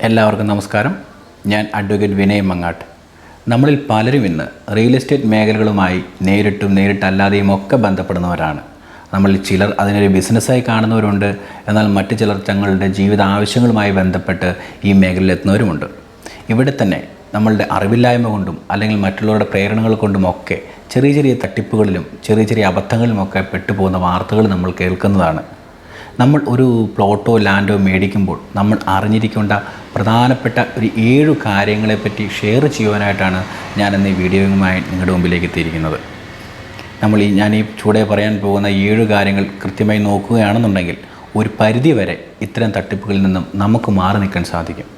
എല്ലാവർക്കും നമസ്കാരം. ഞാൻ അഡ്വക്കേറ്റ് വിനയ് മങ്ങാട്ട്. നമ്മളിൽ പലരും ഇന്ന് റിയൽ എസ്റ്റേറ്റ് മേഖലകളുമായി നേരിട്ടും നേരിട്ടല്ലാതെയും ഒക്കെ ബന്ധപ്പെടുന്നവരാണ്. നമ്മളിൽ ചിലർ അതിനൊരു ബിസിനസ്സായി കാണുന്നവരുണ്ട്. എന്നാൽ മറ്റു ചിലർ തങ്ങളുടെ ജീവിത ആവശ്യങ്ങളുമായി ബന്ധപ്പെട്ട് ഈ മേഖലയിൽ എത്തുന്നവരുമുണ്ട്. ഇവിടെ തന്നെ നമ്മളുടെ അറിവില്ലായ്മ കൊണ്ടും അല്ലെങ്കിൽ മറ്റുള്ളവരുടെ പ്രേരണകൾ കൊണ്ടുമൊക്കെ ചെറിയ ചെറിയ തട്ടിപ്പുകളിലും ചെറിയ ചെറിയ അബദ്ധങ്ങളിലുമൊക്കെ പെട്ടുപോകുന്ന വാർത്തകൾ നമ്മൾ കേൾക്കുന്നതാണ്. നമ്മൾ ഒരു പ്ലോട്ടോ ലാൻഡോ മേടിക്കുമ്പോൾ നമ്മൾ അറിഞ്ഞിരിക്കേണ്ട പ്രധാനപ്പെട്ട ഒരു 7 കാര്യങ്ങളെപ്പറ്റി ഷെയർ ചെയ്യുവാനായിട്ടാണ് ഞാനിന്ന് ഈ വീഡിയോയുമായി നിങ്ങളുടെ മുമ്പിലേക്ക് എത്തിയിരിക്കുന്നത്. ഞാൻ ഈ ചൂടെ പറയാൻ പോകുന്ന 7 കാര്യങ്ങൾ കൃത്യമായി നോക്കുകയാണെന്നുണ്ടെങ്കിൽ ഒരു പരിധി വരെ ഇത്തരം തട്ടിപ്പുകളിൽ നിന്നും നമുക്ക് മാറി നിൽക്കാൻ സാധിക്കും.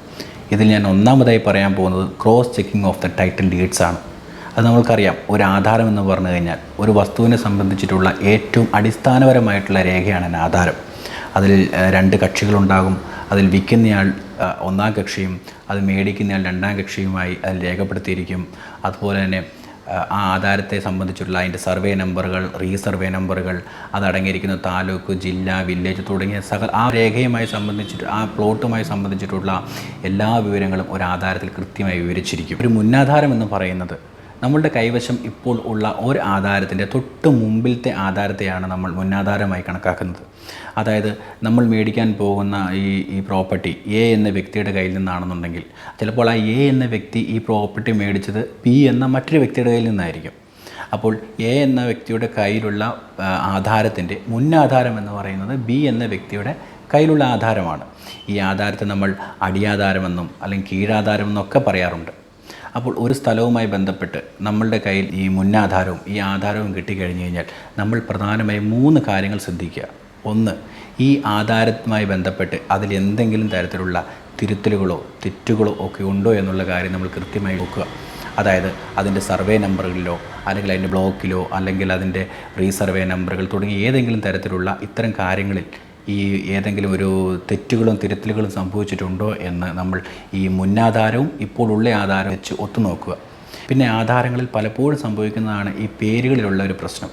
ഇതിൽ ഞാൻ ഒന്നാമതായി പറയാൻ പോകുന്നത് cross checking of the title deeds ആണ്. അത് നമ്മൾക്കറിയാം, ഒരു ആധാരം എന്ന് പറഞ്ഞു കഴിഞ്ഞാൽ ഒരു വസ്തുവിനെ സംബന്ധിച്ചിട്ടുള്ള ഏറ്റവും അടിസ്ഥാനപരമായിട്ടുള്ള രേഖയാണ് ആധാരം. അതിൽ 2 കക്ഷികളുണ്ടാകും. അതിൽ വിൽക്കുന്നയാൾ ഒന്നാം കക്ഷിയും അത് മേടിക്കുന്നയാൾ 2ാം കക്ഷിയുമായി അതിൽ രേഖപ്പെടുത്തിയിരിക്കും. അതുപോലെ തന്നെ ആ ആധാരത്തെ സംബന്ധിച്ചിട്ടുള്ള അതിൻ്റെ സർവേ നമ്പറുകൾ, റീസർവേ നമ്പറുകൾ, അതടങ്ങിയിരിക്കുന്ന താലൂക്ക്, ജില്ല, വില്ലേജ് തുടങ്ങിയ ആ രേഖയുമായി സംബന്ധിച്ചിട്ട് ആ പ്ലോട്ടുമായി സംബന്ധിച്ചിട്ടുള്ള എല്ലാ വിവരങ്ങളും ഒരു ആധാരത്തിൽ കൃത്യമായി വിവരിച്ചിരിക്കും. ഒരു മുന്നാധാരം എന്ന് പറയുന്നത് നമ്മളുടെ കൈവശം ഇപ്പോൾ ഉള്ള ഒരു ആധാരത്തിൻ്റെ തൊട്ട് മുമ്പിലത്തെ ആധാരത്തെയാണ് നമ്മൾ മുന്നാധാരമായി കണക്കാക്കുന്നത്. അതായത് നമ്മൾ മേടിക്കാൻ പോകുന്ന ഈ പ്രോപ്പർട്ടി എ എന്ന വ്യക്തിയുടെ കയ്യിൽ നിന്നാണെന്നുണ്ടെങ്കിൽ ചിലപ്പോൾ ആ എ എന്ന വ്യക്തി ഈ പ്രോപ്പർട്ടി മേടിച്ചത് ബി എന്ന മറ്റൊരു വ്യക്തിയുടെ കയ്യിൽ നിന്നായിരിക്കും. അപ്പോൾ എ എന്ന വ്യക്തിയുടെ കയ്യിലുള്ള ആധാരത്തിൻ്റെ മുന്നാധാരം എന്ന് പറയുന്നത് ബി എന്ന വ്യക്തിയുടെ കയ്യിലുള്ള ആധാരമാണ്. ഈ ആധാരത്തെ നമ്മൾ അടിയാധാരമെന്നും അല്ലെങ്കിൽ കീഴാധാരമെന്നൊക്കെ പറയാറുണ്ട്. അപ്പോൾ ഒരു സ്ഥലവുമായി ബന്ധപ്പെട്ട് നമ്മളുടെ കയ്യിൽ ഈ മുന്നാധാരവും ഈ ആധാരവും കിട്ടിക്കഴിഞ്ഞ് കഴിഞ്ഞാൽ നമ്മൾ പ്രധാനമായും 3 കാര്യങ്ങൾ ശ്രദ്ധിക്കുക. ഒന്ന്, ഈ ആധാരവുമായി ബന്ധപ്പെട്ട് അതിൽ എന്തെങ്കിലും തരത്തിലുള്ള തിരുത്തലുകളോ തെറ്റുകളോ ഒക്കെ ഉണ്ടോ എന്നുള്ള കാര്യം നമ്മൾ കൃത്യമായി നോക്കുക. അതായത് അതിൻ്റെ സർവേ നമ്പറുകളിലോ അല്ലെങ്കിൽ അതിൻ്റെ ബ്ലോക്കിലോ അല്ലെങ്കിൽ അതിൻ്റെ റീസർവേ നമ്പറുകൾ തുടങ്ങി ഏതെങ്കിലും തരത്തിലുള്ള ഇത്തരം കാര്യങ്ങളിൽ ഈ ഏതെങ്കിലും ഒരു തെറ്റുകളും തിരുത്തലുകളും സംഭവിച്ചിട്ടുണ്ടോ എന്ന് നമ്മൾ ഈ മുന്നാധാരവും ഇപ്പോൾ ഉള്ള ആധാരം വെച്ച് ഒത്തുനോക്കുക. പിന്നെ ആധാരങ്ങളിൽ പലപ്പോഴും സംഭവിക്കുന്നതാണ് ഈ പേരുകളിലുള്ള ഒരു പ്രശ്നം.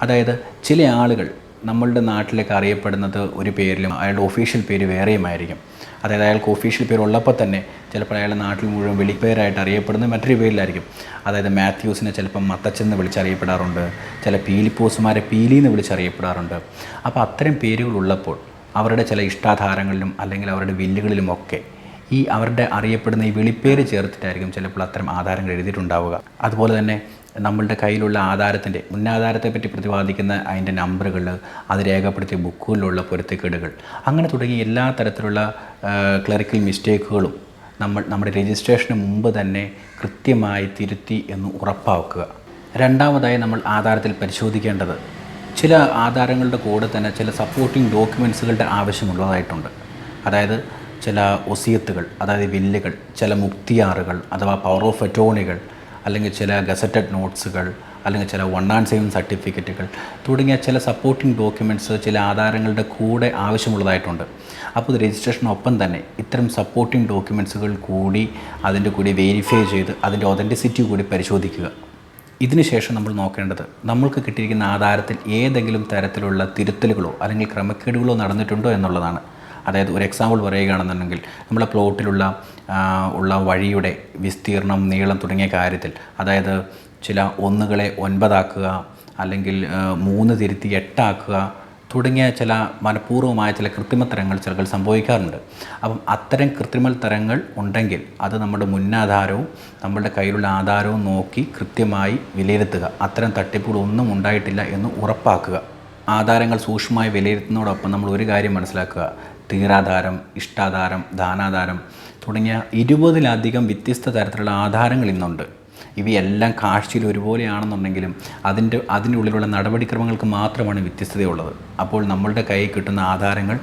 അതായത് ചില ആളുകൾ നമ്മളുടെ നാട്ടിലേക്ക് അറിയപ്പെടുന്നത് ഒരു പേരിലും അയാളുടെ ഒഫീഷ്യൽ പേര് വേറെയുമായിരിക്കും. അതായത് അയാൾക്ക് ഒഫീഷ്യൽ പേര് ഉള്ളപ്പോൾ തന്നെ ചിലപ്പോൾ അയാളുടെ നാട്ടിൽ മുഴുവൻ വിളിപ്പേരായിട്ട് അറിയപ്പെടുന്നത് മറ്റൊരു പേരിലായിരിക്കും. അതായത് മാത്യൂസിനെ ചിലപ്പം മത്തച്ചെന്ന് വിളിച്ചറിയപ്പെടാറുണ്ട്, ചില പീലിപ്പോസുമാരെ പീലിന്ന് വിളിച്ചറിയപ്പെടാറുണ്ട്. അപ്പോൾ അത്തരം പേരുകളുള്ളപ്പോൾ അവരുടെ ചില ഇഷ്ടാധാരങ്ങളിലും അല്ലെങ്കിൽ അവരുടെ വില്ലുകളിലുമൊക്കെ ഈ അവരുടെ അറിയപ്പെടുന്ന ഈ വിളിപ്പേര് ചേർത്തിട്ടായിരിക്കും ചിലപ്പോൾ അത്തരം ആധാരങ്ങൾ എഴുതിയിട്ടുണ്ടാവുക. അതുപോലെ തന്നെ നമ്മളുടെ കയ്യിലുള്ള ആധാരത്തിൻ്റെ മുന്നാധാരത്തെപ്പറ്റി പ്രതിപാദിക്കുന്ന അതിൻ്റെ നമ്പറുകൾ, അത് രേഖപ്പെടുത്തിയ ബുക്കുകളിലുള്ള പൊരുത്തക്കേടുകൾ, അങ്ങനെ തുടങ്ങി എല്ലാ തരത്തിലുള്ള ക്ലറിക്കൽ മിസ്റ്റേക്കുകളും നമ്മുടെ രജിസ്ട്രേഷന് മുമ്പ് തന്നെ കൃത്യമായി തിരുത്തി എന്ന് ഉറപ്പാക്കുക. രണ്ടാമതായി നമ്മൾ ആധാരത്തിൽ പരിശോധിക്കേണ്ടത് ചില ആധാരങ്ങളുടെ കൂടെ തന്നെ ചില സപ്പോർട്ടിംഗ് ഡോക്യുമെൻറ്റ്സുകളുടെ ആവശ്യമുള്ളതായിട്ടുണ്ട്. അതായത് ചില ഒസിയത്തുകൾ, അതായത് വില്ലുകൾ, ചില മുക്തിയാറുകൾ അഥവാ പവർ ഓഫ് അറ്റോർണികൾ, അല്ലെങ്കിൽ ചില ഗസറ്റഡ് നോട്ട്സുകൾ, അല്ലെങ്കിൽ ചില 1/7 സർട്ടിഫിക്കറ്റുകൾ തുടങ്ങിയ ചില സപ്പോർട്ടിംഗ് ഡോക്യുമെൻറ്റ്സ് ചില ആധാരങ്ങളുടെ കൂടെ ആവശ്യമുള്ളതായിട്ടുണ്ട്. അപ്പോൾ രജിസ്ട്രേഷനൊപ്പം തന്നെ ഇത്തരം സപ്പോർട്ടിംഗ് ഡോക്യുമെൻറ്റ്സുകൾ കൂടി അതിൻ്റെ കൂടി വെരിഫൈ ചെയ്ത് അതിൻ്റെ ഒതൻറ്റിസിറ്റി കൂടി പരിശോധിക്കുക. ഇതിനുശേഷം നമ്മൾ നോക്കേണ്ടത് നമ്മൾക്ക് കിട്ടിയിരിക്കുന്ന ആധാരത്തിൽ ഏതെങ്കിലും തരത്തിലുള്ള തിരുത്തലുകളോ അല്ലെങ്കിൽ ക്രമക്കേടുകളോ നടന്നിട്ടുണ്ടോ എന്നുള്ളതാണ്. അതായത് ഒരു എക്സാമ്പിൾ പറയുകയാണെന്നുണ്ടെങ്കിൽ നമ്മളെ പ്ലോട്ടിലുള്ള വഴിയുടെ വിസ്തീർണം, നീളം തുടങ്ങിയ കാര്യത്തിൽ അതായത് ചില 1കളെ 9 ആക്കുക, അല്ലെങ്കിൽ 3 തിരുത്തി 8 ആക്കുക തുടങ്ങിയ ചില മനഃപൂർവ്വമായ ചില കൃത്രിമത്തരങ്ങൾ ചിലപ്പോൾ സംഭവിക്കാറുണ്ട്. അപ്പം അത്തരം കൃത്രിമത്തരങ്ങൾ ഉണ്ടെങ്കിൽ അത് നമ്മുടെ മുന്നാധാരവും നമ്മളുടെ കയ്യിലുള്ള ആധാരവും നോക്കി കൃത്യമായി വിലയിരുത്തുക. അത്തരം തട്ടിപ്പുകളൊന്നും ഉണ്ടായിട്ടില്ല എന്ന് ഉറപ്പാക്കുക. ആധാരങ്ങൾ സൂക്ഷ്മമായി വിലയിരുത്തുന്നതോടൊപ്പം നമ്മൾ ഒരു കാര്യം മനസ്സിലാക്കുക. തീരാധാരം, ഇഷ്ടാധാരം, ദാനാധാരം തുടങ്ങിയ 20ലധികം വ്യത്യസ്ത തരത്തിലുള്ള ആധാരങ്ങൾ ഇന്നുണ്ട്. ഇവയെല്ലാം കാഴ്ചയിൽ ഒരുപോലെയാണെന്നുണ്ടെങ്കിലും അതിൻ്റെ ഉള്ളിലുള്ള നടപടിക്രമങ്ങൾക്ക് മാത്രമാണ് വ്യത്യസ്തതയുള്ളത്. അപ്പോൾ നമ്മളുടെ കയ്യിൽ കിട്ടുന്ന ആധാരങ്ങൾ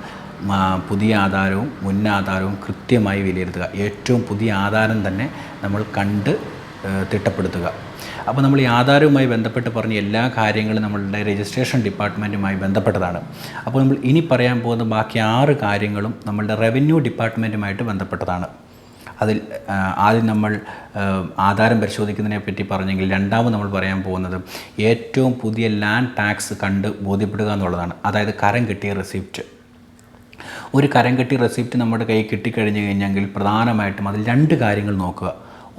പുതിയ ആധാരവും മുന്നാധാരവും കൃത്യമായി വിലയിരുത്തുക. ഏറ്റവും പുതിയ ആധാരം തന്നെ നമ്മൾ കണ്ട് തിട്ടപ്പെടുത്തുക. അപ്പോൾ നമ്മൾ ഈ ആധാരവുമായി ബന്ധപ്പെട്ട് പറഞ്ഞ എല്ലാ കാര്യങ്ങളും നമ്മളുടെ രജിസ്ട്രേഷൻ ഡിപ്പാർട്ട്മെൻറ്റുമായി ബന്ധപ്പെട്ടതാണ്. അപ്പോൾ നമ്മൾ ഇനി പറയാൻ പോകുന്ന ബാക്കി 6 കാര്യങ്ങളും നമ്മളുടെ റവന്യൂ ഡിപ്പാർട്ട്മെൻറ്റുമായിട്ട് ബന്ധപ്പെട്ടതാണ്. അതിൽ ആദ്യം നമ്മൾ ആധാരം പരിശോധിക്കുന്നതിനെ പറ്റി പറഞ്ഞെങ്കിൽ രണ്ടാമത് നമ്മൾ പറയാൻ പോകുന്നത് ഏറ്റവും പുതിയ ലാൻഡ് ടാക്സ് കണ്ട് ബോധ്യപ്പെടുക എന്നുള്ളതാണ്. അതായത് കരം കിട്ടിയ റെസിപ്റ്റ്. ഒരു കരം കെട്ടി റെസിപ്റ്റ് നമ്മുടെ കയ്യിൽ കിട്ടിക്കഴിഞ്ഞ് കഴിഞ്ഞെങ്കിൽ പ്രധാനമായിട്ടും അതിൽ 2 കാര്യങ്ങൾ നോക്കുക.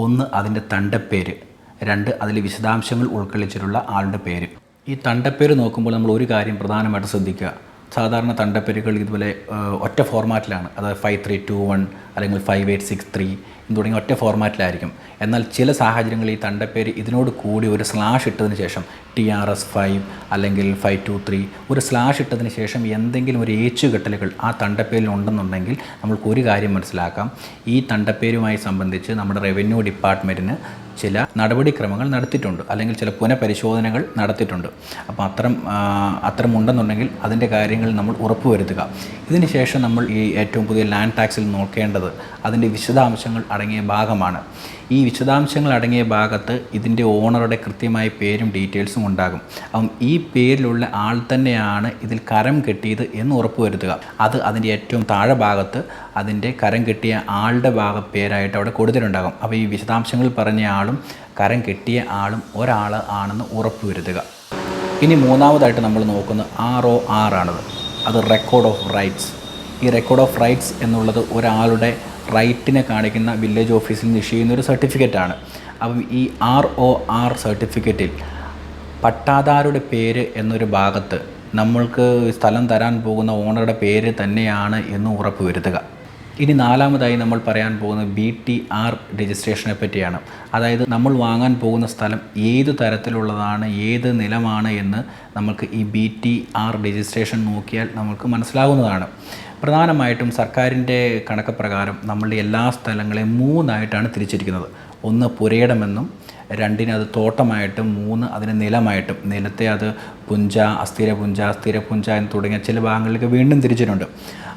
ഒന്ന് അതിൻ്റെ തണ്ടപ്പേര്, 2 അതിൽ വിശദാംശങ്ങൾ ഉൾക്കൊള്ളിച്ചിട്ടുള്ള ആളുടെ പേര്. ഈ തണ്ടപ്പേര് നോക്കുമ്പോൾ നമ്മൾ ഒരു കാര്യം പ്രധാനമായിട്ട് ശ്രദ്ധിക്കുക. സാധാരണ തണ്ടപ്പേരുകൾ ഇതുപോലെ ഒറ്റ ഫോർമാറ്റിലാണ്, അതായത് 5321 അല്ലെങ്കിൽ 5863 തുടങ്ങി ഒറ്റ ഫോർമാറ്റിലായിരിക്കും. എന്നാൽ ചില സാഹചര്യങ്ങളിൽ ഈ തണ്ടപ്പേര് ഇതിനോട് കൂടി ഒരു സ്ലാഷ് ഇട്ടതിന് ശേഷം TRS5 അല്ലെങ്കിൽ 523 ഒരു സ്ലാഷ് ഇട്ടതിന് ശേഷം എന്തെങ്കിലും ഒരു ഏച്ചുകെട്ടലുകൾ ആ തണ്ടപ്പേരിൽ ഉണ്ടെന്നുണ്ടെങ്കിൽ നമ്മൾക്കൊരു കാര്യം മനസ്സിലാക്കാം. ഈ തണ്ടപ്പേരുമായി സംബന്ധിച്ച് നമ്മുടെ റവന്യൂ ഡിപ്പാർട്ട്മെൻറ്റിന് ചില നടപടിക്രമങ്ങൾ നടത്തിയിട്ടുണ്ട്, അല്ലെങ്കിൽ ചില പുനഃപരിശോധനകൾ നടത്തിയിട്ടുണ്ട്. അപ്പോൾ അത്തരം ഉണ്ടെന്നുണ്ടെങ്കിൽ അതിൻ്റെ കാര്യങ്ങൾ നമ്മൾ ഉറപ്പുവരുത്തുക. ഇതിന് ശേഷം നമ്മൾ ഈ ഏറ്റവും പുതിയ ലാൻഡ് ടാക്സിൽ നോക്കേണ്ടത് അതിൻ്റെ വിശദാംശങ്ങൾ അടങ്ങിയ ഭാഗമാണ്. ഈ വിശദാംശങ്ങൾ അടങ്ങിയ ഭാഗത്ത് ഇതിൻ്റെ ഓണറുടെ കൃത്യമായ പേരും ഡീറ്റെയിൽസും ഉണ്ടാകും. അപ്പം ഈ പേരിലുള്ള ആൾ തന്നെയാണ് ഇതിൽ കരം കെട്ടിയത് എന്ന് ഉറപ്പുവരുത്തുക. അത് അതിൻ്റെ ഏറ്റവും താഴെ ഭാഗത്ത് അതിൻ്റെ കരം കെട്ടിയ ആളുടെ പേരായിട്ട് അവിടെ കൊടുത്തിട്ടുണ്ടാകും. അപ്പോൾ ഈ വിശദാംശങ്ങൾ പറഞ്ഞ ആളും കരം കെട്ടിയ ആളും ഒരാൾ ആണെന്ന് ഉറപ്പുവരുത്തുക. ഇനി മൂന്നാമതായിട്ട് നമ്മൾ നോക്കുന്നത് R.O.R ആണത്. അത് റെക്കോർഡ് ഓഫ് റൈറ്റ്സ്. ഈ റെക്കോർഡ് ഓഫ് റൈറ്റ്സ് എന്നുള്ളത് ഒരാളുടെ റൈറ്റിനെ കാണിക്കുന്ന വില്ലേജ് ഓഫീസിൽ നിന്ന് ഇഷ്യൂ ചെയ്യുന്ന ഒരു സർട്ടിഫിക്കറ്റാണ്. അപ്പം ഈ R.O.R സർട്ടിഫിക്കറ്റിൽ പട്ടാദാരുടെ പേര് എന്നൊരു ഭാഗത്ത് നമ്മൾക്ക് സ്ഥലം തരാൻ പോകുന്ന ഓണറുടെ പേര് തന്നെയാണ് എന്ന് ഉറപ്പ് വരുത്തുക. ഇനി നാലാമതായി നമ്മൾ പറയാൻ പോകുന്നത് B.T.R രജിസ്ട്രേഷനെ പറ്റിയാണ്. അതായത് നമ്മൾ വാങ്ങാൻ പോകുന്ന സ്ഥലം ഏത് തരത്തിലുള്ളതാണ്, ഏത് നിലമാണ് എന്ന് നമുക്ക് ഈ B.T.R രജിസ്ട്രേഷൻ നോക്കിയാൽ നമുക്ക് മനസ്സിലാവുന്നതാണ്. പ്രധാനമായിട്ടും സർക്കാരിൻ്റെ കണക്ക് പ്രകാരം നമ്മളുടെ എല്ലാ സ്ഥലങ്ങളെയും 3 ആയിട്ടാണ് തിരിച്ചിരിക്കുന്നത്. 1 പുരയിടമെന്നും, 2 അത് തോട്ടമായിട്ടും, 3 അതിന് നിലമായിട്ടും. നിലത്തെ അത് പുഞ്ച, അസ്ഥിര പുഞ്ച എന്ന് തുടങ്ങിയ ചില ഭാഗങ്ങളിലേക്ക് വീണ്ടും തിരിച്ചിട്ടുണ്ട്.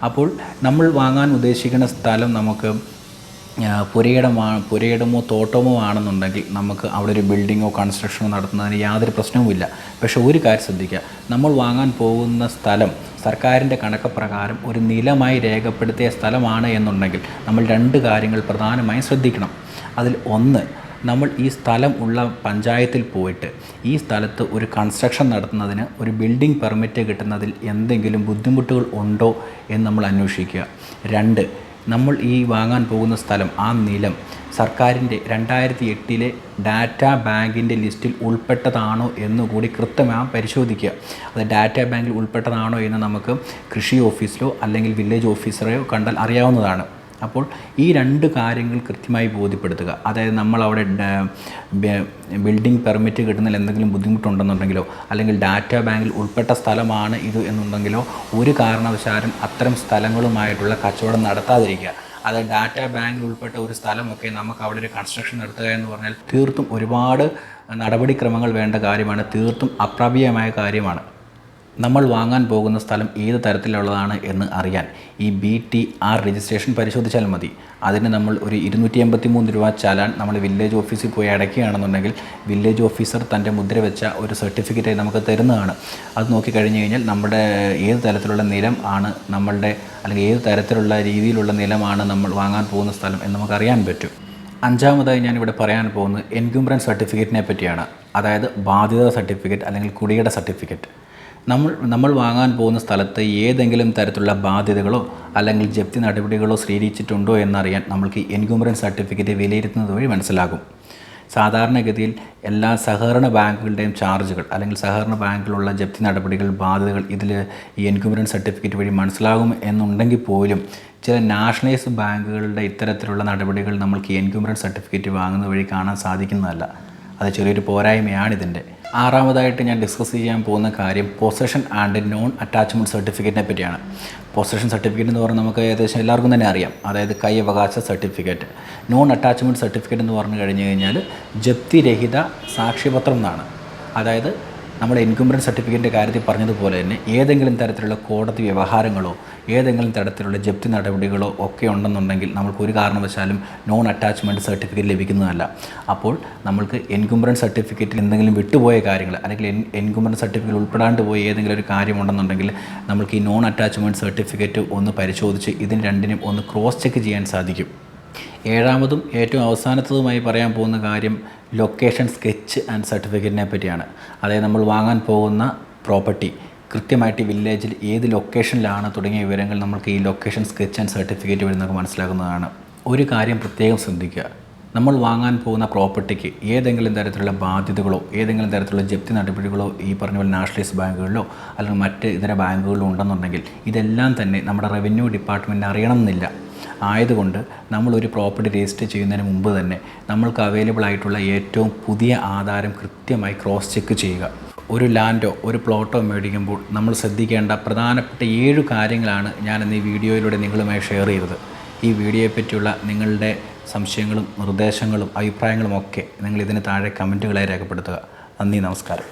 അപ്പോൾ നമ്മൾ വാങ്ങാൻ ഉദ്ദേശിക്കുന്ന സ്ഥലം നമുക്ക് പുരയിടമോ തോട്ടമോ ആണെന്നുണ്ടെങ്കിൽ നമുക്ക് അവിടെ ഒരു ബിൽഡിങ്ങോ കൺസ്ട്രക്ഷനോ നടത്തുന്നതിന് യാതൊരു പ്രശ്നവുമില്ല. പക്ഷേ ഒരു കാര്യം ശ്രദ്ധിക്കുക, നമ്മൾ വാങ്ങാൻ പോകുന്ന സ്ഥലം സർക്കാരിൻ്റെ കണക്ക് പ്രകാരം ഒരു നിലമായി രേഖപ്പെടുത്തിയ സ്ഥലമാണ് എന്നുണ്ടെങ്കിൽ നമ്മൾ 2 കാര്യങ്ങൾ പ്രധാനമായും ശ്രദ്ധിക്കണം. അതിൽ ഒന്ന്, നമ്മൾ ഈ സ്ഥലം ഉള്ള പഞ്ചായത്തിൽ പോയിട്ട് ഈ സ്ഥലത്ത് ഒരു കൺസ്ട്രക്ഷൻ നടത്തുന്നതിന് ഒരു ബിൽഡിംഗ് പെർമിറ്റ് കിട്ടുന്നതിൽ എന്തെങ്കിലും ബുദ്ധിമുട്ടുകൾ ഉണ്ടോ എന്ന് നമ്മൾ അന്വേഷിക്കുക. 2, നമ്മൾ ഈ വാങ്ങാൻ പോകുന്ന സ്ഥലം, ആ നിലം സർക്കാരിൻ്റെ 2008 ഡാറ്റാ ബാങ്കിൻ്റെ ലിസ്റ്റിൽ ഉൾപ്പെട്ടതാണോ എന്നുകൂടി കൃത്യമായി പരിശോധിക്കുക. അത് ഡാറ്റാ ബാങ്കിൽ ഉൾപ്പെട്ടതാണോ എന്ന് നമുക്ക് കൃഷി ഓഫീസിലോ അല്ലെങ്കിൽ വില്ലേജ് ഓഫീസറെയോ കണ്ടാൽ അറിയാവുന്നതാണ്. അപ്പോൾ ഈ 2 കാര്യങ്ങൾ കൃത്യമായി ബോധ്യപ്പെടുത്തുക. അതായത് നമ്മളവിടെ ബിൽഡിംഗ് പെർമിറ്റ് കിട്ടുന്നതിൽ എന്തെങ്കിലും ബുദ്ധിമുട്ടുണ്ടെന്നുണ്ടെങ്കിലോ അല്ലെങ്കിൽ ഡാറ്റാ ബാങ്കിൽ ഉൾപ്പെട്ട സ്ഥലമാണ് ഇത് എന്നുണ്ടെങ്കിലോ ഒരു കാരണവശാലും അത്തരം സ്ഥലങ്ങളുമായിട്ടുള്ള കച്ചവടം നടത്താതിരിക്കുക. അത് ഡാറ്റാ ബാങ്കിൽ ഉൾപ്പെട്ട ഒരു സ്ഥലമൊക്കെ നമുക്ക് അവിടെ ഒരു കൺസ്ട്രക്ഷൻ നടത്തുക എന്ന് പറഞ്ഞാൽ തീർത്തും ഒരുപാട് നടപടിക്രമങ്ങൾ വേണ്ട കാര്യമാണ്, തീർത്തും അപ്രാപ്യമായ കാര്യമാണ്. നമ്മൾ വാങ്ങാൻ പോകുന്ന സ്ഥലം ഏത് തരത്തിലുള്ളതാണ് എന്ന് അറിയാൻ ഈ B.T.R രജിസ്ട്രേഷൻ പരിശോധിച്ചാൽ മതി. അതിന് നമ്മൾ ഒരു 283 രൂപ ചലാൻ നമ്മൾ വില്ലേജ് ഓഫീസിൽ പോയി അടയ്ക്കുകയാണെന്നുണ്ടെങ്കിൽ വില്ലേജ് ഓഫീസർ തൻ്റെ മുദ്ര വെച്ച ഒരു സർട്ടിഫിക്കറ്റായി നമുക്ക് തരുന്നതാണ്. അത് നോക്കിക്കഴിഞ്ഞ് കഴിഞ്ഞാൽ നമ്മുടെ ഏത് തരത്തിലുള്ള നിലം ആണ് നമ്മളുടെ, അല്ലെങ്കിൽ ഏത് തരത്തിലുള്ള രീതിയിലുള്ള നിലമാണ് നമ്മൾ വാങ്ങാൻ പോകുന്ന സ്ഥലം എന്ന് നമുക്കറിയാൻ പറ്റും. 5ാമതായി ഞാനിവിടെ പറയാൻ പോകുന്നത് എൻക്യുംബ്രൻസ് സർട്ടിഫിക്കറ്റിനെ പറ്റിയാണ്. അതായത് ബാധ്യത സർട്ടിഫിക്കറ്റ് അല്ലെങ്കിൽ കുടിയേറ്റ സർട്ടിഫിക്കറ്റ്. നമ്മൾ വാങ്ങാൻ പോകുന്ന സ്ഥലത്ത് ഏതെങ്കിലും തരത്തിലുള്ള ബാധ്യതകളോ അല്ലെങ്കിൽ ജപ്തി നടപടികളോ സ്വീകരിച്ചിട്ടുണ്ടോ എന്നറിയാൻ നമ്മൾക്ക് എൻക്യുംബ്രൻസ് സർട്ടിഫിക്കറ്റ് വിലയിരുത്തുന്നത് വഴി മനസ്സിലാകും. സാധാരണഗതിയിൽ എല്ലാ സഹകരണ ബാങ്കുകളുടെയും ചാർജുകൾ അല്ലെങ്കിൽ സഹകരണ ബാങ്കിലുള്ള ജപ്തി നടപടികൾ, ബാധ്യതകൾ ഇതിൽ ഈ എൻക്യുംബ്രൻസ് സർട്ടിഫിക്കറ്റ് വഴി മനസ്സിലാകും എന്നുണ്ടെങ്കിൽ പോലും ചില നാഷണലൈസ്ഡ് ബാങ്കുകളുടെ ഇത്തരത്തിലുള്ള നടപടികൾ നമ്മൾക്ക് എൻക്യുംബ്രൻസ് സർട്ടിഫിക്കറ്റ് വാങ്ങുന്ന വഴി കാണാൻ സാധിക്കുന്നതല്ല. അത് ചെറിയൊരു പോരായ്മയാണ് ഇതിൻ്റെ. 6ാമതായിട്ട് ഞാൻ ഡിസ്കസ് ചെയ്യാൻ പോകുന്ന കാര്യം പൊസഷൻ ആൻഡ് നോൺ അറ്റാച്ച്മെൻറ്റ് സർട്ടിഫിക്കറ്റിനെ പറ്റിയാണ്. പൊസഷൻ സർട്ടിഫിക്കറ്റ് എന്ന് പറഞ്ഞാൽ നമുക്ക് ഏകദേശം എല്ലാവർക്കും തന്നെ അറിയാം, അതായത് കൈവകാശ സർട്ടിഫിക്കറ്റ്. നോൺ അറ്റാച്ച്മെൻറ്റ് സർട്ടിഫിക്കറ്റ് എന്ന് പറഞ്ഞു കഴിഞ്ഞ് കഴിഞ്ഞാൽ ജപ്തിരഹിത സാക്ഷ്യപത്രം എന്നാണ്. അതായത് നമ്മുടെ എൻക്യുംബ്രൻസ് സർട്ടിഫിക്കറ്റിൻ്റെ കാര്യത്തിൽ പറഞ്ഞതുപോലെ തന്നെ ഏതെങ്കിലും തരത്തിലുള്ള കോടതി വ്യവഹാരങ്ങളോ ഏതെങ്കിലും തരത്തിലുള്ള ജപ്തി നടപടികളോ ഒക്കെ ഉണ്ടെന്നുണ്ടെങ്കിൽ നമ്മൾക്ക് ഒരു കാരണവശാലും നോൺ അറ്റാച്ച്മെൻറ്റ് സർട്ടിഫിക്കറ്റ് ലഭിക്കുന്നതല്ല. അപ്പോൾ നമ്മൾക്ക് എൻക്യുംബ്രൻസ് സർട്ടിഫിക്കറ്റിൽ എന്തെങ്കിലും വിട്ടുപോയ കാര്യങ്ങൾ അല്ലെങ്കിൽ എൻക്യുംബ്രൻസ് സർട്ടിഫിക്കറ്റ് ഉൾപ്പെടാണ്ട് പോയ ഏതെങ്കിലും ഒരു കാര്യമുണ്ടെന്നുണ്ടെങ്കിൽ നമ്മൾക്ക് ഈ നോൺ അറ്റാച്ച്മെൻറ്റ് സർട്ടിഫിക്കറ്റ് ഒന്ന് പരിശോധിച്ച് ഇതിന് രണ്ടിനും ഒന്ന് ക്രോസ് ചെക്ക് ചെയ്യാൻ സാധിക്കും. 7ാമതും ഏറ്റവും അവസാനത്തതുമായി പറയാൻ പോകുന്ന കാര്യം ലൊക്കേഷൻ സ്കെച്ച് ആൻഡ് സർട്ടിഫിക്കറ്റിനെ പറ്റിയാണ്. അതായത് നമ്മൾ വാങ്ങാൻ പോകുന്ന പ്രോപ്പർട്ടി കൃത്യമായിട്ട് ഈ വില്ലേജിൽ ഏത് ലൊക്കേഷനിലാണ് തുടങ്ങിയ വിവരങ്ങൾ നമുക്ക് ഈ ലൊക്കേഷൻ സ്കെച്ച് ആൻഡ് സർട്ടിഫിക്കറ്റ് വഴി നമുക്ക് മനസ്സിലാകുന്നതാണ്. ഒരു കാര്യം പ്രത്യേകം ശ്രദ്ധിക്കുക, നമ്മൾ വാങ്ങാൻ പോകുന്ന പ്രോപ്പർട്ടിക്ക് ഏതെങ്കിലും തരത്തിലുള്ള ബാധ്യതകളോ ഏതെങ്കിലും തരത്തിലുള്ള ജപ്തി നടപടികളോ ഈ പറഞ്ഞ പോലെ നാഷണലൈസ് ബാങ്കുകളിലോ അല്ലെങ്കിൽ മറ്റ് ഇതര ബാങ്കുകളിലോ ഉണ്ടെന്നുണ്ടെങ്കിൽ ഇതെല്ലാം തന്നെ നമ്മുടെ റവന്യൂ ഡിപ്പാർട്ട്മെൻറ്റിന് അറിയണമെന്നില്ല. ആയതുകൊണ്ട് നമ്മളൊരു പ്രോപ്പർട്ടി രജിസ്റ്റർ ചെയ്യുന്നതിന് മുമ്പ് തന്നെ നമ്മൾക്ക് അവൈലബിൾ ആയിട്ടുള്ള ഏറ്റവും പുതിയ ആധാരം കൃത്യമായി ക്രോസ് ചെക്ക് ചെയ്യുക. ഒരു ലാൻഡോ ഒരു പ്ലോട്ടോ മേടിക്കുമ്പോൾ നമ്മൾ ശ്രദ്ധിക്കേണ്ട പ്രധാനപ്പെട്ട 7 കാര്യങ്ങളാണ് ഞാനിന്ന് ഈ വീഡിയോയിലൂടെ നിങ്ങളുമായി ഷെയർ ചെയ്തത്. ഈ വീഡിയോയെ പറ്റിയുള്ള നിങ്ങളുടെ സംശയങ്ങളും നിർദ്ദേശങ്ങളും അഭിപ്രായങ്ങളും ഒക്കെ നിങ്ങൾ ഇതിന് താഴെ കമൻറ്റുകളായി രേഖപ്പെടുത്തുക. നന്ദി, നമസ്കാരം.